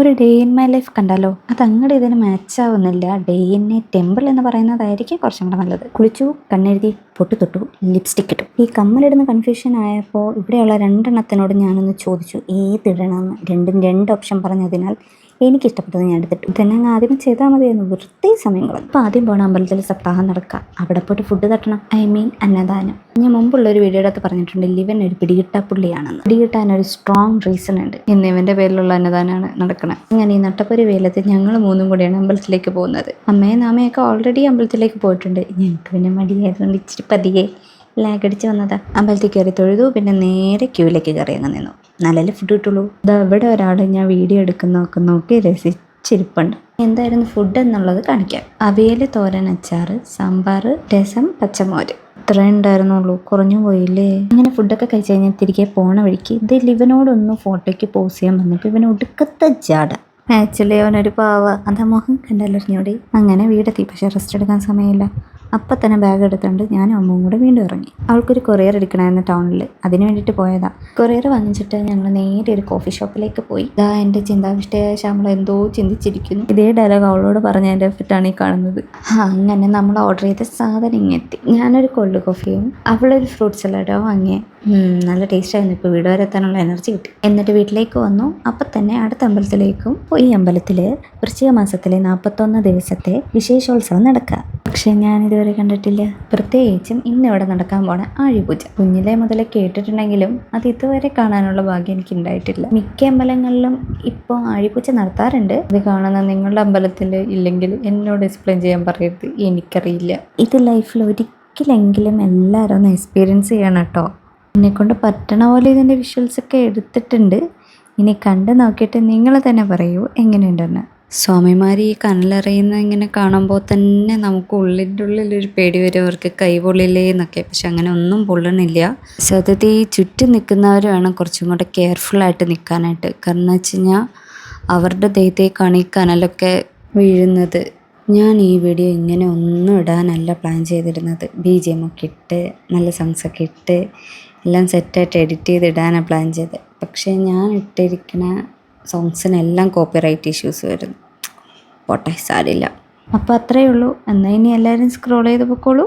ഒരു day in my life കണ്ടാലോ? അത് അങ്ങോട്ട് ഇതിന് മാച്ച് ആവുന്നില്ല. ഡേ ഇൻ എ ടെമ്പിൾ എന്ന് പറയുന്നതായിരിക്കും കുറച്ചും കൂടെ നല്ലത്. കുളിച്ചു, കണ്ണെഴുതി, പൊട്ടു തൊട്ടു, ലിപ്സ്റ്റിക് ഇട്ടു. ഈ കമ്മലിടുന്ന കൺഫ്യൂഷൻ ആയപ്പോൾ ഇവിടെയുള്ള രണ്ടെണ്ണത്തിനോട് ഞാനൊന്ന് ചോദിച്ചു ഏതിടണമെന്ന്. രണ്ടും രണ്ട് ഓപ്ഷൻ പറഞ്ഞതിനാൽ എനിക്കിഷ്ടപ്പെട്ടത് ഞാൻ എടുത്തിട്ടു. ഇതന്നെ അങ്ങ് ആദ്യം ചെയ്താൽ മതിയായിരുന്നു, വെറുതെ സമയങ്ങൾ. അപ്പോൾ ആദ്യം പോകണം അമ്പലത്തിൽ സപ്താഹം നടക്കുക, അവിടെ പോയിട്ട് ഫുഡ് തട്ടണം, അന്നദാനം. ഞാൻ മുമ്പുള്ള ഒരു വീഡിയോയുടെ അകത്ത് പറഞ്ഞിട്ടുണ്ട് ലിവൻ ഒരു പിടികിട്ടാപ്പുള്ളിയാണെന്ന്. പിടികിട്ടാൻ ഒരു സ്ട്രോങ് റീസൺ ഉണ്ട്. ഇന്ന് ഇവൻ്റെ പേരിലുള്ള അന്നദാനമാണ് നടക്കുന്നത്. അങ്ങനെ ഈ നട്ടപ്പൊരി വേലത്ത് ഞങ്ങൾ മൂന്നും കൂടിയാണ് അമ്പലത്തിലേക്ക് പോകുന്നത്. അമ്മയും നാമയൊക്കെ ഓൾറെഡി അമ്പലത്തിലേക്ക് പോയിട്ടുണ്ട്. ഞങ്ങൾക്ക് പിന്നെ മടിയായതുകൊണ്ട് ഇച്ചിരി പതിയെ ലാഗടിച്ച് വന്നതാ. അമ്പലത്തിൽ കയറി തൊഴുതു, പിന്നെ നേരെ ക്യൂവിലേക്ക് കയറി അങ്ങ് നിന്നു. നല്ല ഫുഡ് കിട്ടുള്ളൂ. ഇതാ ഇവിടെ ഒരാൾ ഞാൻ വീഡിയോ എടുക്കുന്നതൊക്കെ നോക്കി രസിച്ചിരിപ്പുണ്ട്. എന്തായിരുന്നു ഫുഡ് എന്നുള്ളത് കാണിക്കാം. അവിയൽ, തോരൻ, അച്ചാർ, സാമ്പാർ, രസം, പച്ചമോര്. ഇത്ര ഉണ്ടായിരുന്നുള്ളൂ, കുറഞ്ഞു പോയില്ലേ. ഇങ്ങനെ ഫുഡൊക്കെ കഴിച്ച് കഴിഞ്ഞാൽ തിരികെ പോണ വഴിക്ക് ഇത് ലിവനോടൊന്ന് ഫോട്ടോയ്ക്ക് പോസ് ചെയ്യാൻ വന്നപ്പോൾ ഇവന് ഒടുക്കത്തെ ജാട. ആക്ച്വലി അവനൊരു പാവ, അതാ മുഖം കണ്ടല്ലറിഞ്ഞോടെ. അങ്ങനെ വീടെത്തി. പക്ഷേ റെസ്റ്റ് എടുക്കാൻ സമയമില്ല. അപ്പം തന്നെ ബാഗ് എടുത്തുകൊണ്ട് ഞാനും അമ്മയും കൂടെ വീണ്ടും ഇറങ്ങി. അവൾക്കൊരു കൊറിയർ എടുക്കണമായിരുന്നു ടൗണിൽ, അതിന് വേണ്ടിയിട്ട് പോയതാ. കൊറിയർ വാങ്ങിച്ചിട്ട് ഞങ്ങൾ നേരെ ഒരു കോഫി ഷോപ്പിലേക്ക് പോയി. ഇതാ എൻ്റെ ചിന്താവിഷ്ടയായ ശ്യാമള എന്തോ ചിന്തിച്ചിരിക്കുന്നു. ഇതേ ഡയലോഗ് അവളോട് പറഞ്ഞതിൻ്റെ എഫക്റ്റാണ് ഈ കാണുന്നത്. അങ്ങനെ നമ്മൾ ഓർഡർ ചെയ്ത സാധനം ഇങ്ങെത്തി. ഞാനൊരു കോൾഡ് കോഫിയും അവളൊരു ഫ്രൂട്ട് സലാഡോ വാങ്ങിയേ. നല്ല ടേസ്റ്റ് ആയിരുന്നു. ഇപ്പോൾ വീട് വരെ എത്താനുള്ള എനർജി കിട്ടി. എന്നിട്ട് വീട്ടിലേക്ക് വന്നു. അപ്പം തന്നെ അടുത്ത അമ്പലത്തിലേക്കും പോയി. ഈ അമ്പലത്തിൽ വൃശ്ചിക മാസത്തിലെ 41 ദിവസത്തെ വിശേഷോത്സവം നടക്കുക. പക്ഷെ ഞാനിതുവരെ കണ്ടിട്ടില്ല. പ്രത്യേകിച്ചും ഇന്നിവിടെ നടക്കാൻ പോണ ആഴിപൂജ. കുഞ്ഞിലെ മുതലേ കേട്ടിട്ടുണ്ടെങ്കിലും അത് ഇതുവരെ കാണാനുള്ള ഭാഗ്യം എനിക്ക് ഉണ്ടായിട്ടില്ല. മിക്ക അമ്പലങ്ങളിലും ഇപ്പോൾ ആഴിപൂജ നടത്താറുണ്ട്. ഇത് കാണുന്ന നിങ്ങളുടെ അമ്പലത്തിൽ ഇല്ലെങ്കിൽ എന്നോട് എക്സ്പ്ലെയിൻ ചെയ്യാൻ പറയരുത്, എനിക്കറിയില്ല. ഇത് ലൈഫിൽ ഒരിക്കലെങ്കിലും എല്ലാവരും ഒന്ന് എക്സ്പീരിയൻസ് ചെയ്യണം കേട്ടോ. എന്നെക്കൊണ്ട് പറ്റണ പോലെ ഇതിൻ്റെ വിഷ്വൽസൊക്കെ എടുത്തിട്ടുണ്ട്. ഇനി കണ്ടു നോക്കിയിട്ട് നിങ്ങൾ തന്നെ പറയൂ എങ്ങനെയുണ്ടെന്ന്. സ്വാമിമാർ ഈ കനലറിയുന്ന ഇങ്ങനെ കാണുമ്പോൾ തന്നെ നമുക്ക് ഉള്ളിൻ്റെ ഉള്ളിലൊരു പേടി വരും, അവർക്ക് കൈ പൊള്ളില്ലേ എന്നൊക്കെ. പക്ഷെ അങ്ങനെ ഒന്നും പൊള്ളണില്ല. സത്യത്തിൽ ഈ ചുറ്റും നിൽക്കുന്നവർ വേണം കുറച്ചും കൂടെ കെയർഫുള്ളായിട്ട് നിൽക്കാനായിട്ട്. കാരണം വെച്ച് കഴിഞ്ഞാൽ അവരുടെ ദേഹത്തേക്കാണ് ഈ കനലൊക്കെ വീഴുന്നത്. ഞാൻ ഈ വീഡിയോ ഇങ്ങനെ ഒന്നും ഇടാനല്ല പ്ലാൻ ചെയ്തിരുന്നത്. BGM ഒക്കെ ഇട്ട് നല്ല സോങ്സൊക്കെ ഇട്ട് എല്ലാം സെറ്റായിട്ട് എഡിറ്റ് ചെയ്ത് ഇടാനാണ് പ്ലാൻ ചെയ്തത്. പക്ഷേ ഞാൻ ഇട്ടിരിക്കുന്ന സോങ്സിനെല്ലാം കോപ്പിറൈറ്റ് ഇഷ്യൂസ് വരുന്നു. പോട്ടെ, സാരില്ല. അപ്പോൾ അത്രയേ ഉള്ളൂ. എന്നാൽ ഇനി എല്ലാവരും സ്ക്രോൾ ചെയ്ത് പൊക്കോളൂ.